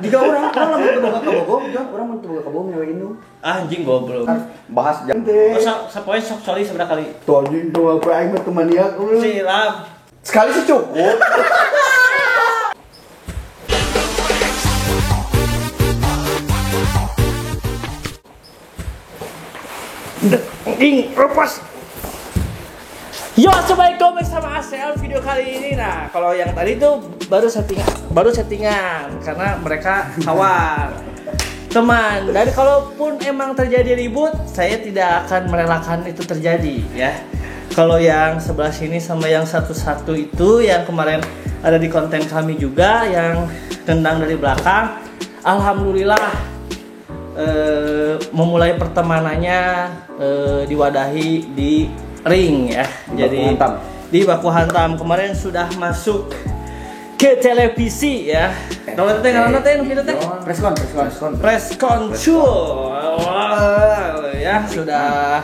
Jika orang lamun teu boga kabogong, orang mun teu boga kabogong nyawa indung. Anjing goblok. Bahas jam teh. Sapoe sok sorry seberapa kali? Tuh anjing tuh apa aing mah temaniak euy. Silam. Sekali sih cukup. Lepas. Yo, assalamualaikum bersama ACL video kali ini. Nah, kalau yang tadi tuh baru settingan karena mereka kawan teman. Dan kalaupun emang terjadi ribut, saya tidak akan merelakan itu terjadi ya. Kalau yang sebelah sini sama yang satu-satu itu yang kemarin ada di konten kami juga yang tendang dari belakang, alhamdulillah memulai pertemanannya diwadahi di ring ya. Jadi di baku hantam kemarin sudah masuk ke televisi ya. Kalau teh ngaranna teh nu kitu teh preskon ya sudah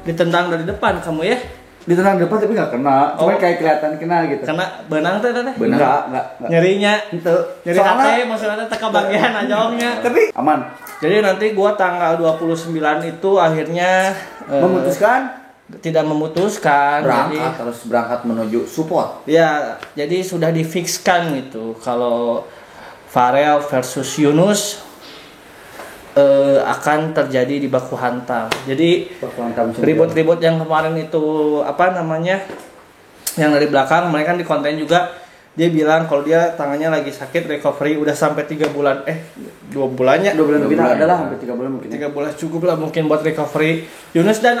ditendang dari depan kamu ya. Ditendang depan tapi nggak kena, cuma kayak kelihatan kena gitu. Kena benang teh teh. Enggak. Nyerinya. Itu. Nyeri hati maksudnya teh bagian ajongnya. Tapi aman. Jadi nanti gua tanggal 29 itu akhirnya tidak memutuskan berangkat menuju support. Ya, jadi sudah difikskan gitu kalau Farel versus Yunus akan terjadi di baku hantam. Jadi ribut-ribut yang kemarin itu apa namanya? Yang dari belakang mereka kan di konten juga dia bilang kalau dia tangannya lagi sakit recovery udah sampai 3 bulan 2 bulannya 2 bulan lebih adalah hampir 3 bulan mungkin 3 bulan cukup lah mungkin buat recovery Yunus dan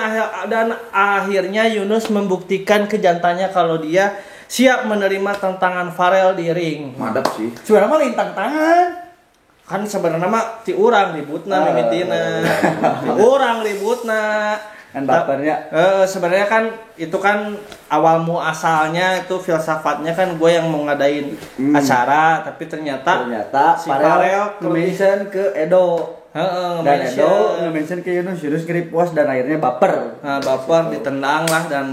akhirnya Yunus membuktikan ke jantannya kalau dia siap menerima tantangan Farel di ring. Madap sih sebenarnya mah lintang tangan kan sebenarnya mah ti urang ributna mimitina ti urang ributna kan bapernya sebenarnya kan itu kan awal asalnya itu filsafatnya kan gue yang mau ngadain acara tapi ternyata si Farel mention ke Edo dan Edo mention ke Yunus ngeri puas dan akhirnya baper ditendang lah dan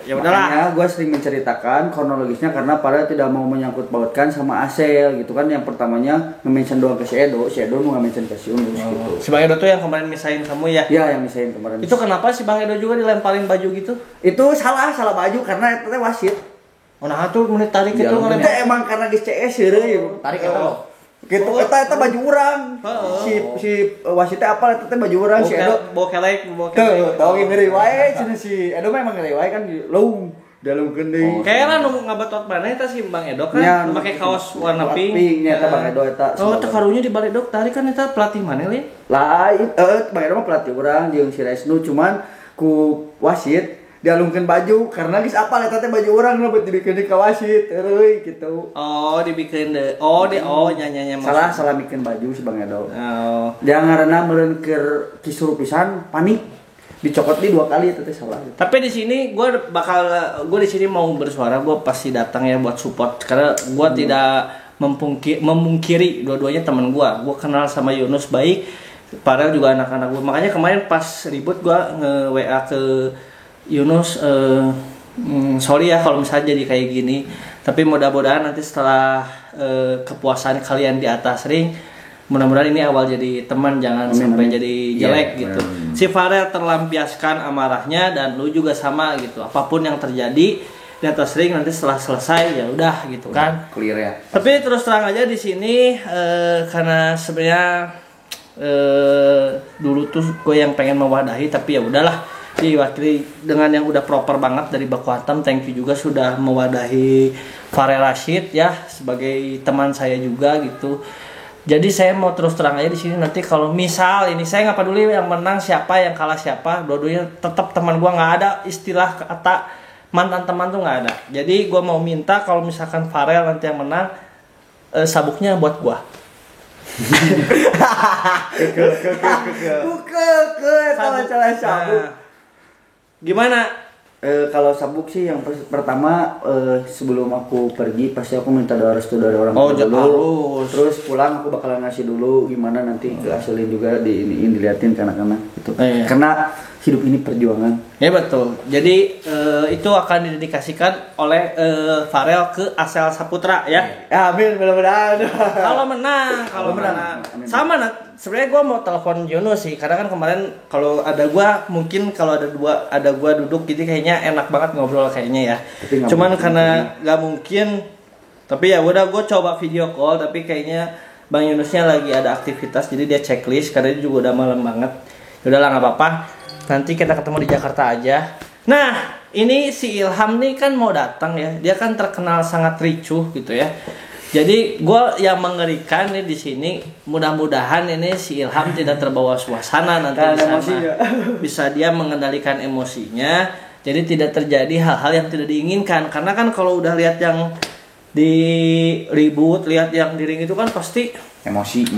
ya udahlah. Makanya gue sering menceritakan kronologisnya karena Farel tidak mau menyangkut pautkan sama Asel gitu kan. Yang pertamanya mention doang ke si Edo mau nge-mention ke si Yunus gitu. Si Bang Edo tuh yang kemarin misahin kamu ya? Iya yang misahin kemarin. Itu kenapa si Bang Edo juga dilemparin baju gitu? Itu salah baju karena itu wasit. Oh nah tuh menit tarik itu kan emang karena di CS heureuy tarik eta loh. Gitu eta baju urang. Si wasitnya apa eta teh baju urang si Edo bawa kelek. Tahu ngeri wae cenah si Edo mah emang ngeri wae kan leung dalam geuning. Kayaknya nu ngabetot maneh eta si Bang Edo kan make kaos warna pink. Nya eta Bang Edo eta. Oh teh karunya di balik dok tadi kan eta pelatih maneh li. Lain Bang Edo mah pelatih urang jeung si Resnu cuman ku wasit dialungkeun baju karena geus apal eta teh baju urang nu dibikin di ka wasit euy gitu. Oh dibikin nya salah bikin baju si Bang Edo. Oh. Dia ngaranna meureun keur kisruh pisan panik dicokot di 2 kali itu teh salah. Tapi di sini gue di sini mau bersuara, gue pasti datang ya buat support karena gue tidak memungkiri dua-duanya teman gue kenal sama Yunus baik, Farel juga anak-anak gue. Makanya kemarin pas ribut gue nge-WA ke Yunus sorry ya kalau misalnya jadi kayak gini, tapi mudah-mudahan nanti setelah kepuasan kalian di atas ring, mudah-mudahan ini awal jadi teman, jangan sampai jadi jelek gitu. Si Farel terlampiaskan amarahnya dan lu juga sama gitu. Apapun yang terjadi di atas ring nanti setelah selesai ya udah gitu kan. Clear ya. Tapi terus terang aja di sini karena sebenarnya dulu tuh gue yang pengen mewadahi tapi ya udahlah diwakili dengan yang udah proper banget dari Baku Hantam. Thank you juga sudah mewadahi Farel Rashid ya sebagai teman saya juga gitu. Jadi saya mau terus terang aja di sini nanti kalau misal ini saya nggak peduli yang menang siapa yang kalah siapa, dua-duanya tetap teman gua, nggak ada istilah kata mantan teman tuh nggak ada. Jadi gua mau minta kalau misalkan Farel nanti yang menang sabuknya buat gua. Sabuk. Gimana? Kalau sabuk sih yang pertama sebelum aku pergi pasti aku minta doa restu dari orang tua dulu. Terus pulang aku bakalan ngasih dulu gimana nanti ke Aselin juga diliatin ke anak-anak gitu. Karena hidup ini perjuangan. Ya betul. Jadi itu akan didedikasikan oleh Farel ke Axel Saputra ya. Ya, amin, mudah-mudahan. Kalau menang. Sama sebenarnya gue mau telepon Yunus sih, karena kan kemarin kalau ada gue mungkin kalau ada gue duduk gitu kayaknya enak banget ngobrol kayaknya ya. Cuman karena nggak mungkin, tapi ya udah gue coba video call, tapi kayaknya Bang Yunusnya lagi ada aktivitas, jadi dia checklist karena dia juga udah malam banget. Udahlah nggak apa-apa. Nanti kita ketemu di Jakarta aja. Nah, ini si Ilham nih kan mau datang ya. Dia kan terkenal sangat ricuh gitu ya. Jadi gue yang mengerikan nih di sini, mudah-mudahan ini si Ilham tidak terbawa suasana nanti di sana. Bisa dia mengendalikan emosinya. Jadi tidak terjadi hal-hal yang tidak diinginkan. Karena kan kalau udah lihat yang di ribut, lihat yang di ring itu kan pasti emosi.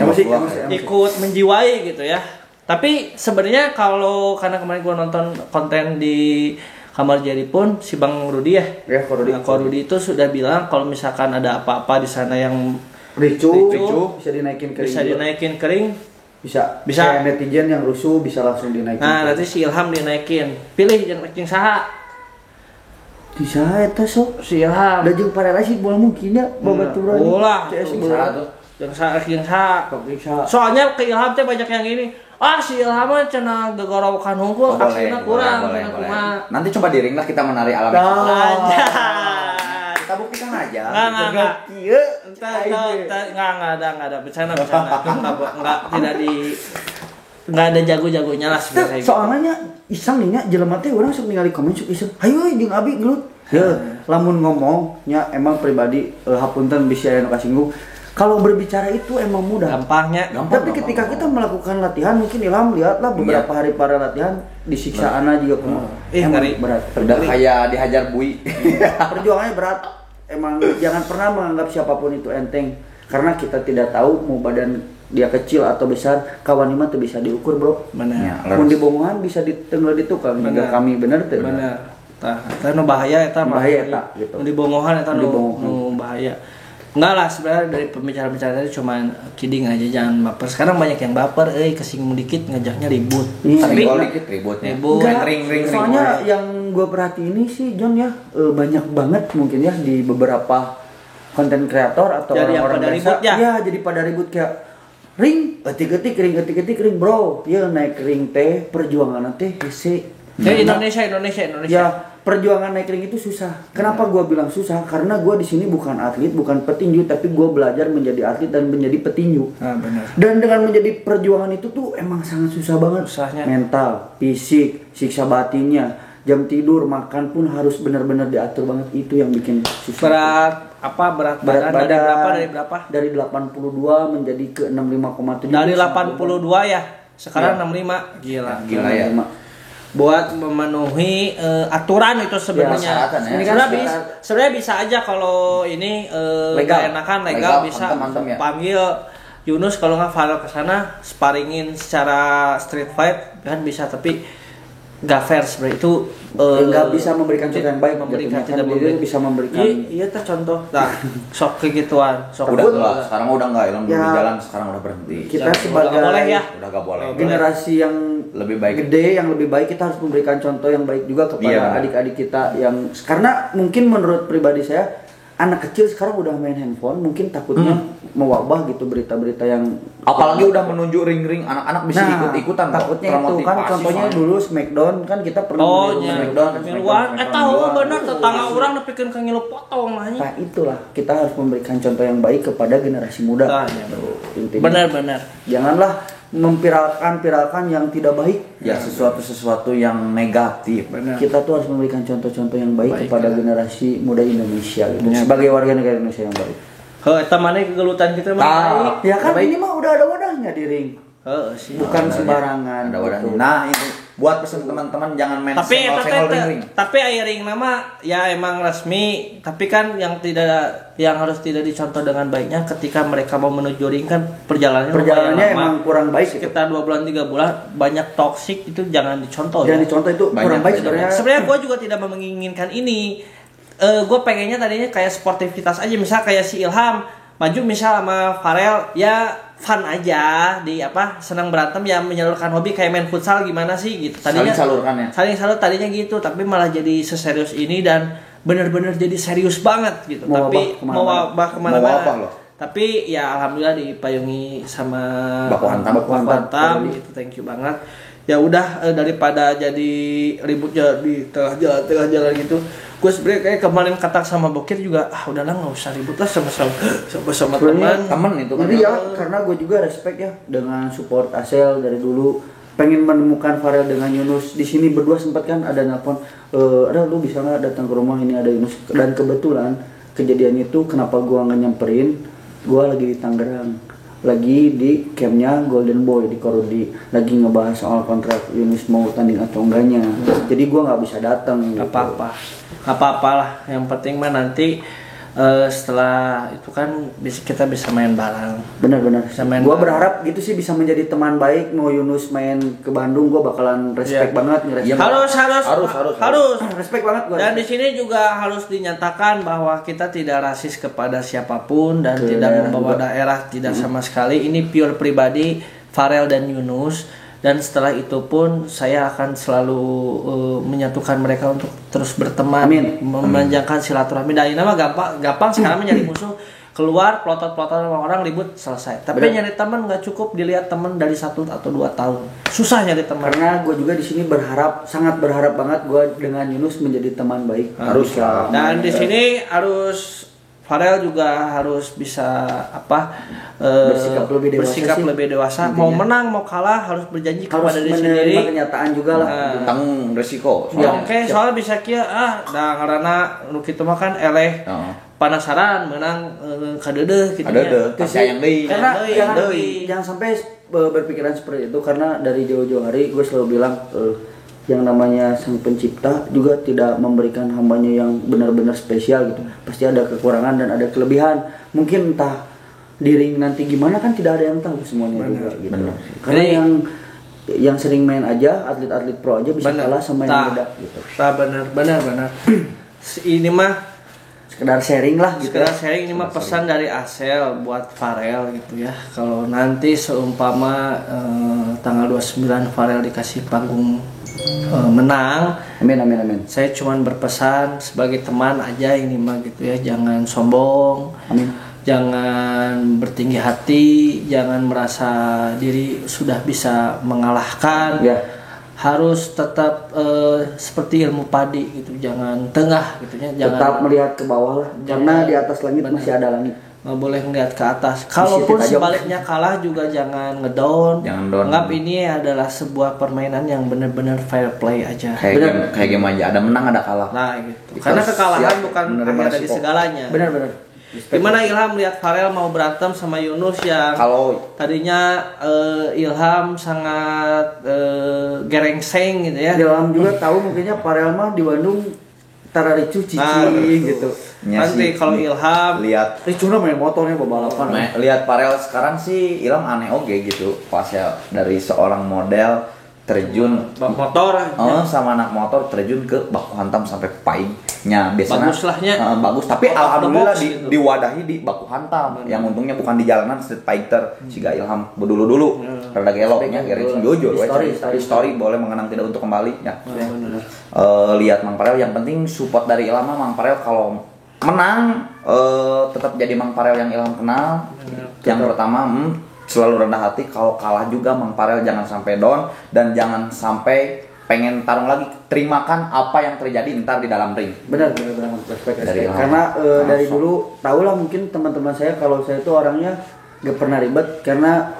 Ikut menjiwai gitu ya. Tapi sebenarnya karena kemarin gue nonton konten di Kamar Jadi pun si Bang Rudi ya, Rudi itu sudah bilang kalau misalkan ada apa-apa di sana yang ricuh bisa dinaikin kering, bisa kayak netizen yang rusuh bisa langsung dinaikin. Nah nanti si Ilham dinaikin, pilih yang naikin saha. Di saha eta sok si Ilham. Da jeung parela sih bola mungkin ya babaturan. Ulah, yang saha. Soalnya ke Ilham teh banyak yang ini. Si Ilham mah cenah gegorowokan hungkul, aksina kurang. Nanti coba di ring lah kita menari alam. Kita buktikan aja. Enggak ada bercanda. Enggak ada jago-jagonya lah sebenarnya. Soalnya iseng nih nya jelema teh urang sok ningali komen sok iseng. Hayu jeung abi gelut. Lamun ngomongnya emang pribadi hapunten bisa anu kasinggung. Kalau berbicara itu emang mudah, gampangnya. Tapi ketika kita melakukan latihan, mungkin Ilham lihatlah beberapa hari para latihan disiksa ana juga emang berat. Udah kayak dihajar bui. Perjuangannya berat. Emang jangan pernah menganggap siapapun itu enteng, karena kita tidak tahu mau badan dia kecil atau besar, kawan mah tuh bisa diukur, bro. Benar. Mun di bomongan bisa ditenggel ditukang. Benar. Kami bener teh. Benar. Tah nu bahaya eta gitu. Di bomongan eta nu bahaya. Enggak lah, sebenarnya dari pembicara-pembicara tadi cuma kidding aja, jangan baper. Sekarang banyak yang baper, kesinggung dikit ngajaknya ribut. Tapi dikit ributnya. Ring. Soalnya yang gue perhatiin ini sih John ya, banyak banget mungkin ya di beberapa konten kreator atau jadi orang-orang biasa. Ya, jadi pada ribut kayak ring, etik-etik ring, bro. Ya naik ring teh perjuangan teh hese. Indonesia. Ya, perjuangan naik ring itu susah. Kenapa gue bilang susah? Karena gue di sini bukan atlet, bukan petinju, tapi gue belajar menjadi atlet dan menjadi petinju. Benar. Dan dengan menjadi perjuangan itu tuh emang sangat susah banget. Susahnya. Mental, fisik, siksa batinnya, jam tidur, makan pun harus benar-benar diatur banget. Itu yang bikin susah. Berat badan dari berapa? Dari 82 menjadi ke 65,7. Dari 82 ya. Sekarang 65. Gila ya. Buat memenuhi aturan itu sebenarnya. Sebenarnya bisa aja kalau ini legal bisa panggil Yunus, kalau nggak Farel ke sana sparingin secara street fight kan bisa, tapi nggak fair sebenarnya itu. Nggak bisa memberikan contoh yang baik, bisa memberikan. Iya contoh. Nah, sok kegituan. Sekarang udah nggak ilmu di jalan, sekarang udah berhenti. Kita sebagai udah nggak boleh. Generasi yang lebih baik, gede, yang lebih baik, kita harus memberikan contoh yang baik juga kepada adik-adik kita yang, karena mungkin menurut pribadi saya anak kecil sekarang udah main handphone, mungkin takutnya mewabah gitu berita-berita yang, apalagi udah menunjuk ring-ring, anak-anak bisa ikut-ikutan. Takutnya itu kan contohnya dulu Smackdown kan kita pernah Smackdown. Tahu benar tetangga orang nepikeun ka ngilu potong mahnya. Nah, itulah kita harus memberikan contoh yang baik kepada generasi muda. Benar. Janganlah viralkan yang tidak baik, sesuatu yang negatif. Benar. Kita tuh harus memberikan contoh-contoh yang baik kepada generasi muda Indonesia gitu. Sebagai warga negara Indonesia yang baik. Eta maneh kegelutan kita mah baik. Ya kan ini mah udah ada wadahnya di ring. Bukan sembarangan. Ada wadahnya. Nah, ini buat pesan teman-teman jangan main senggol ring. Tapi ring nama ya emang resmi, tapi kan yang harus tidak dicontoh dengan baiknya ketika mereka mau menuju ring kan perjalanannya emang kurang baik. Sekitar 2 bulan 3 bulan banyak toksik, itu jangan dicontoh. Jangan dicontoh, itu kurang baik sebenarnya. Sebenarnya gue juga tidak menginginkan ini. Gue pengennya tadinya kayak sportivitas aja, misal kayak si Ilham maju misal sama Farel ya fun aja di senang berantem ya, menyalurkan hobi kayak main futsal gimana sih gitu tadinya, saling salur tadinya gitu, tapi malah jadi seserius ini dan benar-benar jadi serius banget gitu. Tapi mau wabah kemana-mana. Tapi ya alhamdulillah dipayungi sama Baku Hantam gitu, thank you banget. Ya udah daripada jadi ributnya di tengah jalan gitu, gue sebenarnya kayak kemarin kata sama Bokir juga udahlah nggak usah ribut lah sama teman itu kan ya, karena gue juga respect ya dengan support Asel dari dulu, pengen menemukan Farel dengan Yunus di sini berdua. Sempat kan ada nelpon, lu bisa nggak datang ke rumah ini, ada Yunus. Dan kebetulan kejadian itu kenapa gue nggak nyamperin, gue lagi di Tangerang, lagi di campnya Golden Boy di Korudi, lagi ngebahas soal kontrak Yunus mau tanding atau enggaknya. Jadi gue nggak bisa datang. Nggak apa-apa lah, yang penting mah nanti setelah itu kan kita bisa main bareng. Benar. Gue berharap gitu sih bisa menjadi teman baik. Mau Yunus main ke Bandung, gue bakalan respect banget. Ya, harus respect banget gue. Dan di sini juga harus dinyatakan bahwa kita tidak rasis kepada siapapun dan tidak membawa daerah, tidak sama sekali. Ini pure pribadi Farel dan Yunus. Dan setelah itu pun saya akan selalu menyatukan mereka untuk terus berteman, memanjangkan silaturahmi. Dan ini mah gampang sekarang nyari musuh, keluar plotot-plotot sama orang, ribut, selesai. Tapi nyari teman nggak cukup dilihat teman dari 1 atau 2 tahun, susah nyari teman. Karena gue juga di sini sangat berharap banget gue dengan Yunus menjadi teman baik. Harus. Dan di sini harus Farel juga harus bisa bersikap lebih dewasa. Mau menang mau kalah harus berjanji kepada diri sendiri. Harus kenyataan juga lah. Tentang resiko. Soalnya bisa kia karena nu kitu mah kan eleh. Penasaran menang kadeudeuk gitu ya. Karena jangan sampai berpikiran seperti itu, karena dari jauh-jauh hari gue selalu bilang yang namanya Sang Pencipta juga tidak memberikan hambanya yang benar-benar spesial gitu. Pasti ada kekurangan dan ada kelebihan. Mungkin entah di ring nanti gimana kan tidak ada yang tahu semuanya juga gitu. Karena yang sering main aja, atlet-atlet pro aja bisa kalah sama yang beda gitu. Benar. Ini mah sekedar sharing lah gitu. Ini mah pesan dari Asel buat Farel gitu ya. Kalau nanti seumpama tanggal 29 Farel dikasih panggung menang, amin. Saya cuman berpesan sebagai teman aja ini mah gitu ya, jangan sombong, amin. Jangan bertinggi hati, jangan merasa diri sudah bisa mengalahkan. Harus tetap seperti ilmu padi gitu, jangan tengah gitu ya, jangan tetap melihat ke bawah lah, karena di atas langit masih ada langit. Nggak boleh ngeliat ke atas. Kalaupun sebaliknya kalah juga jangan ngedown. Anggap ini adalah sebuah permainan yang benar-benar fair play aja. Kayak game aja, ada menang ada kalah. Nah gitu. Karena kekalahan bukan akhir dari segalanya. Benar. Gimana Ilham lihat Farel mau berantem sama Yunus yang tadinya Ilham sangat gerengseng gitu ya. Ilham juga tahu mungkinnya Farel mah di Bandung tara ricu cici gitu. Nanti kalau Ilham lihat ricuna main motornya balapan. Lihat Farel sekarang sih Ilham aneh gitu. Pas ya dari seorang model terjun motor sama anak motor terjun ke baku hantam sampai paingnya biasanya bagus lahnya bagus, tapi alhamdulillah diwadahi di baku hantam yang untungnya bukan di jalanan street fighter. Siga Ilham dulu rada geloknya garis jujur story boleh mengenang tidak untuk kembali ya. Lihat Mang Farel, yang penting support dari Ilham. Mang Farel kalau menang tetap jadi Mang Farel yang Ilham kenal. Yang pertama selalu rendah hati, kalau kalah juga Mang Farel jangan sampai down dan jangan sampai pengen tarung lagi. Terimakan apa yang terjadi ntar di dalam ring. Benar. Karena dari dulu tahulah mungkin teman-teman saya kalau saya itu orangnya gak pernah ribet, karena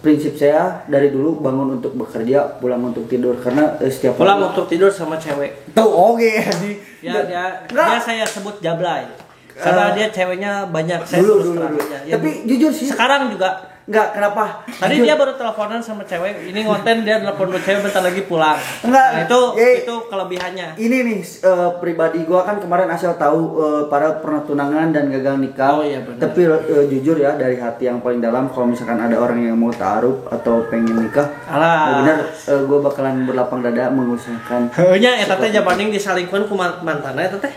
prinsip saya dari dulu bangun untuk bekerja, pulang untuk tidur. Karena setiap pulang untuk tidur sama cewek. Tuh dia saya sebut jablay. Karena dia ceweknya banyak. Saya dulu. Ya, tapi jujur sih sekarang juga enggak, kenapa? Tadi dia baru teleponan sama cewek. Ini ngonten dia telepon cewek bentar lagi pulang. Enggak. Nah, itu kelebihannya. Ini nih pribadi gua kan kemarin Asal tahu para pernah tunangan dan gagal nikah. Oh iya benar. Tapi jujur ya dari hati yang paling dalam, kalau misalkan ada orang yang mau taruh atau pengen nikah, benar gua bakalan berlapang dada mengusahakan. Heunya eta teh jabaning disalingkeun ku mantana eta teh.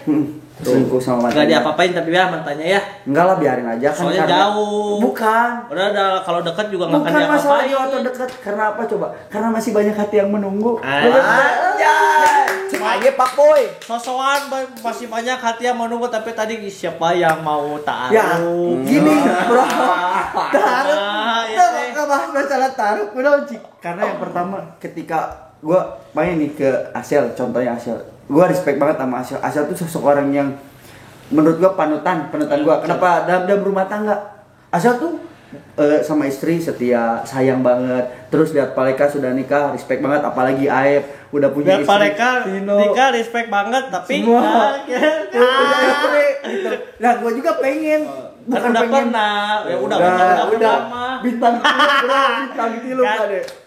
selingkuh sama mantannya. Enggak diapa-apain tapi ya mantannya ya. Enggak lah, biarin aja kan. Soalnya jauh. Bukan. Udah kalau dekat juga enggak akan diapa-apain. Bukan masalah jauh atau dekat. Karena apa coba? Karena masih banyak hati yang menunggu. Cuma aja Pak Boy. Sosokan masih banyak hati yang menunggu tapi tadi siapa yang mau taruh? Ya, gini bro. Taruh. Kita bahas masalah taruh. Karena yang pertama ketika gue main nih ke Asel, contohnya Asel. Gue respect banget sama Asel. Asel tuh sosok orang yang menurut gue panutan gue. Kenapa dalam rumah tangga? Asel tuh sama istri setia, sayang banget. Terus lihat Paleka sudah nikah, respect banget. Apalagi Aep udah punya istri. Paleka nikah, respect banget. Tapi semua punya istri gitu. Nah, gue juga pengen. Bukan udah pengen. Pernah. Ya udah bintang tilu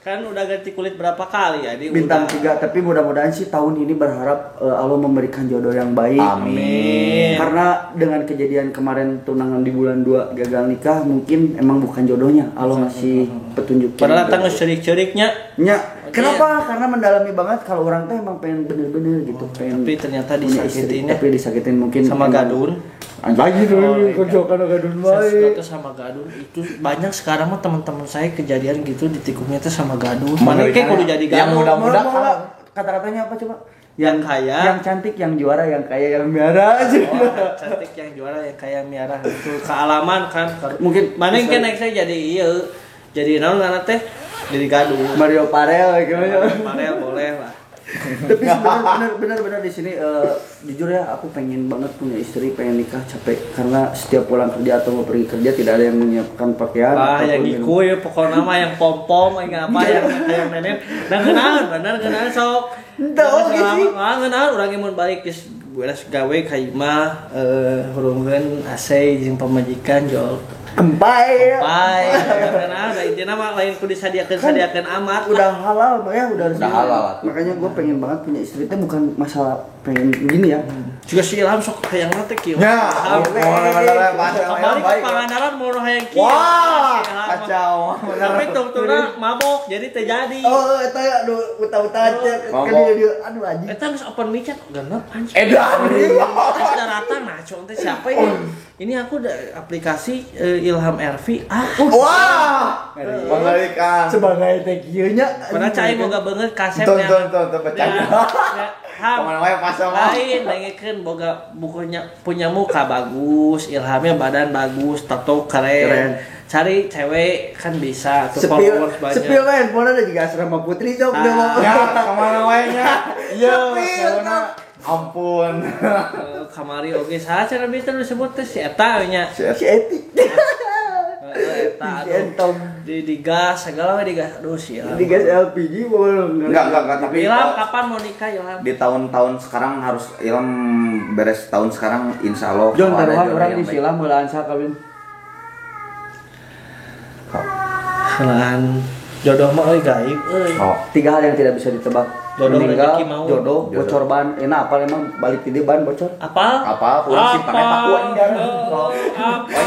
kan udah ganti kulit berapa kali ya? Bintang 3, tapi mudah-mudahan sih tahun ini berharap Allah memberikan jodoh yang baik. Amin. Karena dengan kejadian kemarin tunangan di bulan 2 gagal nikah, mungkin emang bukan jodohnya. Allah masih petunjuk. Padahal datang cerik-ceriknya. Kenapa? Karena mendalami banget kalau orang tuh emang pengen bener-bener gitu, pengen. Tapi ternyata disakitin ya. Tapi disakitin mungkin sama gadun. Lagi dulu kerjakan gadun baik. Sama gadun itu banyak sekarang mah teman-teman saya kejadian gitu ditikungnya tuh sama gadun. Mana kayak kudu jadi gadun. Yang mudah-mudah kata-katanya apa coba? Yang kaya, yang cantik, yang juara, yang kaya, yang miara aja. Cantik, yang juara, yang kaya, miara itu kealaman kan. Mungkin mana yang kan saya jadi naon ngana teh jadi gadun. Mario Parel gimana? Parel boleh lah. Tapi benar di sini jujur ya, aku pengen banget punya istri, pengen nikah, capek karena setiap pulang kerja atau mau pergi kerja tidak ada yang menyiapkan pakaian. Yang ngikuy pokoknya mah yang pom-pom yang apa yang nenek dan kenal sok. Kenal orang yang mau balik geus beres gawe ka imah hurungkeun AC jeung pamajikan jol Kempai. Karena intinya mah lain kudu sadiakeun amat. Udah halal ya, udah halal. Makanya gue pengen banget punya istri itu bukan masalah pengen gini ya. Juga si Ilham sok hayang teh kieu. Ya, kembali ke Pangandaran mau hayang kieu. Wah, kacau. Tapi tungtuna mabok jadi teh jadi. Oh, eta uta-uta kan dia aduh anjing. Eta geus open mic genep anjing. Edan. Rata-rata naco teh siapa ini? Ini aku ada aplikasi Ilham RV. Wah. Pengalikan. Sebagai teh kieu nya. Mana cai boga beungeut kasetnya. Tuh bercanda. Pemain wae pasang lain dengekeun boga bukunya punya muka bagus, Ilhamnya badan bagus, tato keren. Cari cewek kan bisa tuh followers banyak. Sepil wae handphone ada juga asrama putri sok udah mau. Ya, kemana wae nya. Iya, ampun. Kamari oge saha cara bisa disebut teh si eta nya. Si Eti. Eta di gas segala we di gas. Aduh sih. Di gas LPG boleh. Enggak, tapi Ilham kapan mau nikah Ilham? Di tahun-tahun sekarang harus Ilham beres tahun sekarang insyaallah. Jon taruhan orang di silam heulaan sa kawin. Heulaan jodoh mah gaib euy. 3 hal yang tidak bisa ditebak. Jodoh, meninggal, rezeki mau. jodoh, bocor ban. Apa emang balik di ban bocor? Apa? Pulang simpan paku anjing. Oh,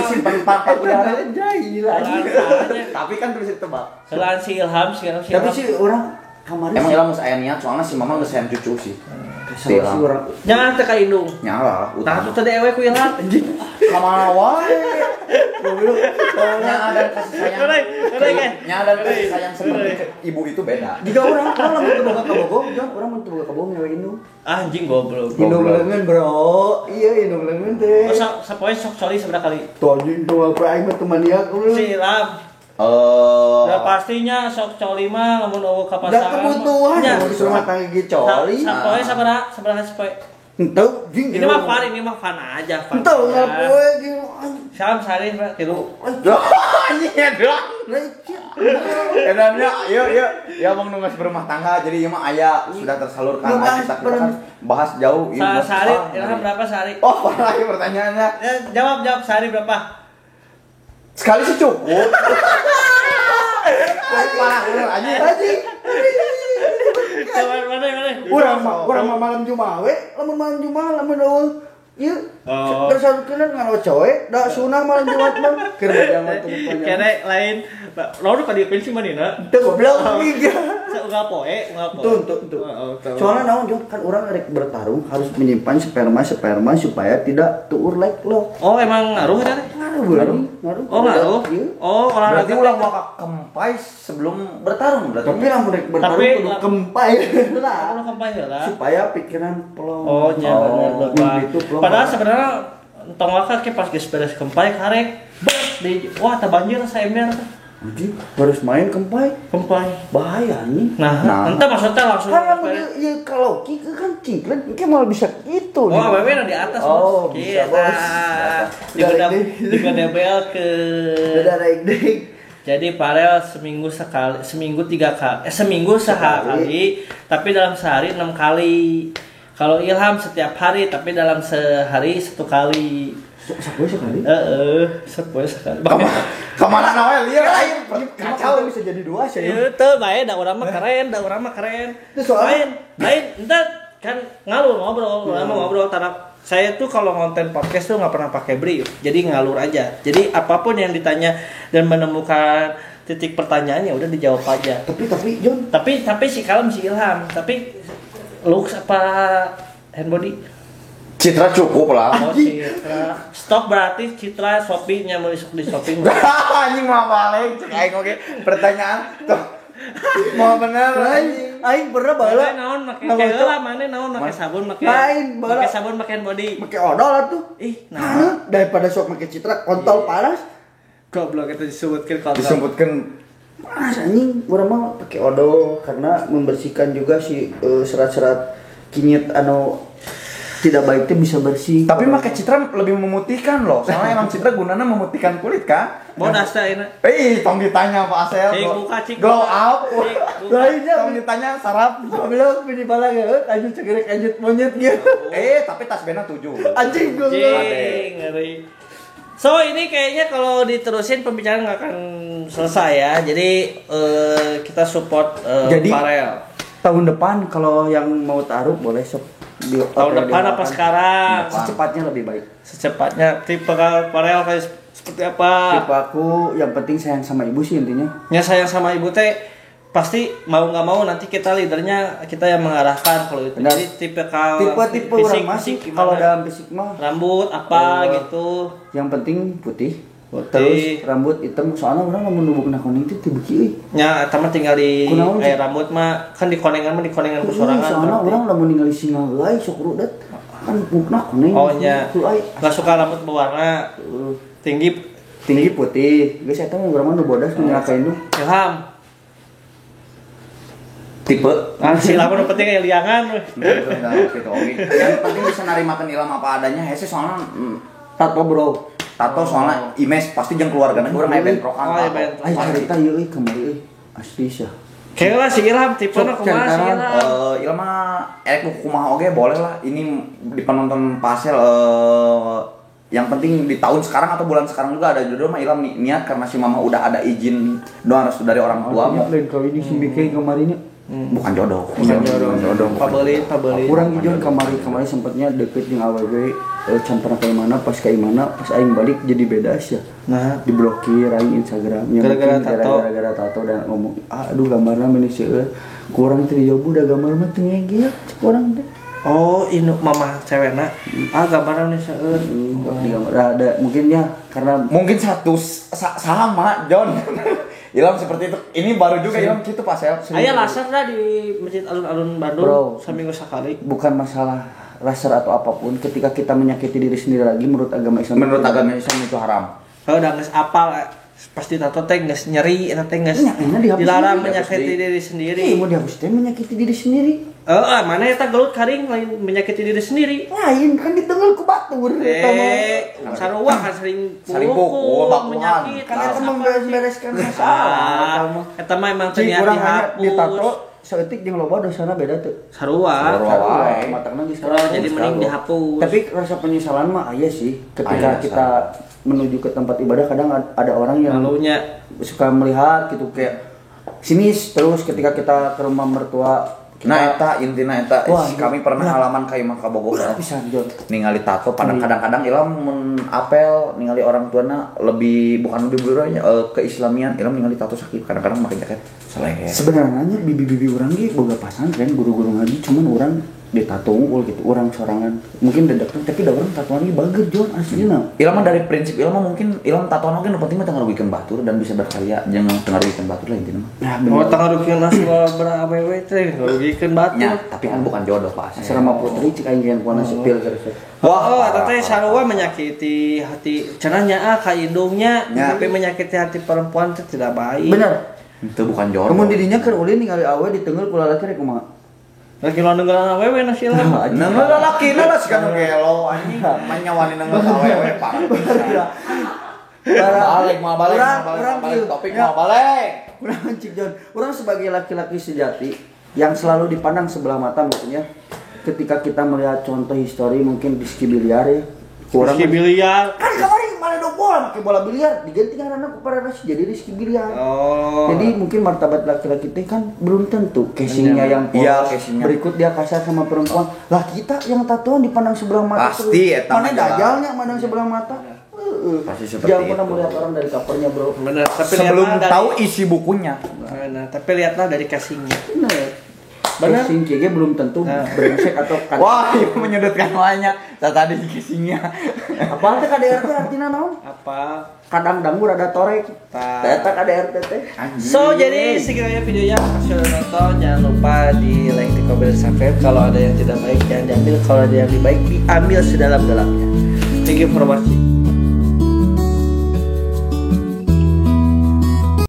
simpan paku udah jahil aja. Tapi kan bisa ditebak. Heulaan si Ilham. Tapi sih orang kemarin emang Ilham geus aya niat soalnya si Mama geus sayang cucu sih. Si orang jangan teh ka indung. Nyala, Tah teh ewe ku Ilham anjing. Kamana wae. Nya ada kasih sayang. Nya ada kasih sayang seperti ibu itu beda. jika orang lamun teu boga kabogong, orang mun teu boga kabogong nyawa indung. Anjing goblok. Indung leungeun, Bro. Iya, indung leungeun teh. Sapoe sok coli seberapa kali? Tuh anjing tuh apa aing mah temaniak Si Ilham. Udah pastinya sok coli mah lamun eueuh ka pasangan. Da kebutuhan mun rumah tangga ge coli. Sapoe sabaraha sapoe? Enteu jing. Ini mah fan aja fan. Enteu ngapoe ge. Sam sari tilu. Anjing edan. Edannya ya mau nunggas berumah tangga jadi ieu mah aya sudah tersalurkan kita kan bahas jauh ieu. Sehari Ilham berapa sehari? Oh, lagi pertanyaannya. Jawab sehari berapa? Sekali sih cukup. Parah anjing. Mana? Urang malam Jumat we, lamun malam Jumat lamun Iya, tersalukeun ngalo coe, da sunah malam Jumat mah keur jangan teu kene lain. Lalu ka dieu pensi manehna. Teu goblok ieu. Unggal poe. Tuh. Soalnya naon Jon kan orang rek bertarung harus menyimpan sperma supaya tidak tuur lo. Oh, emang ngaruh eta teh? Ngaruh. Oh, ngaruh. Oh, olahraga berarti ulang maka kempai sebelum bertarung berarti. Tapi lamun rek bertarung kudu kempai lah. Kalau kempai heula. Supaya pikiran plong. Oh, nya bener. Itu plong. Padahal sebenarnya tong waka ke pas geus beres kempai karek. Wah, tah banjir sa ember teh. Anjing, harus main kempai bahaya nih. Nah, entah maksudnya langsung kan ya kalau kita kan cingklet mungkin malah bisa gitu. Oh, awewe di atas. Oh, bisa bos. Juga debel ke. Udah naik. Jadi Farel seminggu sehari, tapi dalam sehari 6 kali. Kalau Ilham setiap hari, tapi dalam sehari 1 kali. Sekali? Sekali. Kemana nawe liar lain kacau bisa jadi 2 sih. Itu bae da urang mah keren. Itu soalnya lain entar kan ngobrol tanah. Saya tuh kalau ngonten podcast tuh nggak pernah pakai brief, jadi ngalur aja. Jadi apapun yang ditanya dan menemukan titik pertanyaannya udah dijawab aja. Tapi Jon. Tapi si Kalem si Ilham. Tapi looks apa handbody? Citra cukup lah. Oh, Citra. Stok berarti Citra Shopee-nya mau di Shopee. Anjing mah balik cek aing oge. Pertanyaan tuh. Mau bener aing pernah baheula naon make heula maneh naon make sabun make sabun make body make odol atuh. Nah daripada sok make Citra kontol panas. Goblok eta disebutkeun kontol. Disebutkeun panas anjing urang mah pakai odol karena membersihkan juga si serat-serat kinyit anu tidak baik itu bisa bersih. Tapi pakai Citra lebih memutihkan loh. Soalnya emang Citra gunanya memutihkan kulit kan. Bodas dah ini. Tong ditanya Pak Asel. Glow up. Lainnya tong ditanya sarap. Belum pilih bala geus lanjut cegerek lanjut monyet gitu. Tapi tas bena 7. Anjing gue. Ngeri. So ini kayaknya kalau diterusin pembicaraan nggak akan selesai ya. Jadi kita support Farel. Tahun depan kalau yang mau taruh boleh tahun depan apa sekarang? Secepatnya lebih baik. Secepatnya tipe Farel kayak seperti apa? Tipe aku yang penting sayang sama ibu sih intinya. Ya sayang sama ibu teh pasti mau nggak mau nanti kita leadernya kita yang mengarahkan kalau itu. Jadi tipe orang masih kalau dalam fisik mah rambut apa gitu. Yang penting putih. Terus rambut hitam soalnya orang mau nubukna koning itu tiba kieu. Nya eta mah tinggal di rambut mah kan di konengan ku sorangan. Soalnya orang lamun ningali singa euy sok rudet kan mukna koning. Oh nya. Enggak suka rambut berwarna tinggi putih. Geus eta mah urang mah nu bodas nu nyakain nu. Ilham. Tipe si lamun penting aya liangan. Yang penting bisa narimakeun Ilham apa adanya hese soalnya tato soalnya image pasti jeung keluargana urang aya bentrokan. Ai carita ieu kemari asli sia. Kayaknya si Ilham tipena kumaha si Ilham. Ilham mah kumaha oge boleh lah. Ini di penonton Pasel yang penting di tahun sekarang atau bulan sekarang juga ada jodoh mah Ilham niat karena si mama udah ada izin doang restu dari orang tua. Lain kali ini si Bike kemarinnya bukan jodoh. Pabelin. Kurang ijon kemarin sempatnya deket jeung awewe can pernah ke mana pas aing balik jadi beda sih. Nah, diblokir aing Instagramnya gara-gara tato dan ngomong aduh gambarna meni seueur. Kurang teh dijawab udah gambar mah teu ngegel kurang teh. Oh, ini mama cewekna. Gambarna meni seueur. Di gambar ada mungkinnya karena mungkin satu sama John. Ilham seperti itu. Ini baru juga Ilham gitu Pak Sel. Aya laser dah di Masjid Alun-Alun Bandung seminggu sekali. Bukan masalah laser atau apapun, ketika kita menyakiti diri sendiri lagi menurut agama Islam itu haram. Kalau udah geus apal pasti tato teh geus nyeri eta teh geus dilarang menyakiti diri sendiri. Mau dihapus teh menyakiti diri sendiri. Mana eta gelut karing lain menyakiti diri sendiri. Lain kan ditenggel ku batur eta mah. Sarua kan sering pukul menyakit. Kan eta membereskan masalah. Eta mah emang teu dihapus. Ditato seetik jeung loba dosana beda tuh. Sarua. Matangna geus jadi mending dihapus. Tapi rasa penyesalan mah aya sih ketika kita menuju ke tempat ibadah kadang ada orang yang suka melihat gitu kayak sinis terus ketika kita ke rumah mertua Nah eta intina eta kami pernah halaman ka imah ka Bogor pisan Jon ningali tato padahal kadang-kadang ilam mun apel ningali orang tuana lebih bukan lebih budaya keislamian ilam ningali tato sakit kadang-kadang make jaket seleh sebenarnya bibi-bibi urang ge boga pasantren guru-guru ngaji cuman urang ditato unggul gitu orang sorangan mungkin dadak tapi da urang tatoan ge bager Jon aslinya ilam dari prinsip ilam mungkin ilam tatoan oge nu penting mah teu ngarugikeun batur dan bisa berkarya jeung teu ngarugikeun batur lah intina mah teu ngarugikeun berawewe teh ngarugikeun batur tapi kan bukan jodoh Pak asrama putri cik aing geun kuana sipil terus eta teh sarua menyakiti hati cenahnya ka indungnya tapi menyakiti hati perempuan teh tidak baik bener itu bukan jodoh kemun didinya keur ulin ningali awe ditengeul ku lalaki rek kumaha lagi lo nenggelan awewe na sila nenggeul lalakina lah sika nu gelo anjing mah nyawani nenggeul awewe parah balik topik mau balik urang cik Jon urang sebagai laki-laki sejati yang selalu dipandang sebelah mata maksudnya ketika kita melihat contoh histori mungkin Rizky Biliar ya Rizky Biliar kan kemarin mana dong bola pakai bola biliar diganti ngaranna ku Pararas jadi Rizky Biliar jadi mungkin martabat laki-laki teh kan belum tentu casingnya yang polos berikut dia kasar sama perempuan lah kita yang tatoan dipandang sebelah mata pasti mana dajalnya mandang sebelah mata pasti seperti jangan pernah melihat orang dari covernya bro benar tapi sebelum tahu isi bukunya nah tapi lihatlah dari casingnya benar casing kayaknya belum tentu brengsek atau wah itu menyudutkan wanya tadi casingnya apa teh KDRT artinya naon apa kadang dangu rada torek eta KDRT teh so jadi sekiranya videonya kasih nonton jangan lupa di like di komen subscribe kalau ada yang tidak baik jangan diambil kalau ada yang baik diambil sedalam-dalamnya thank you for watching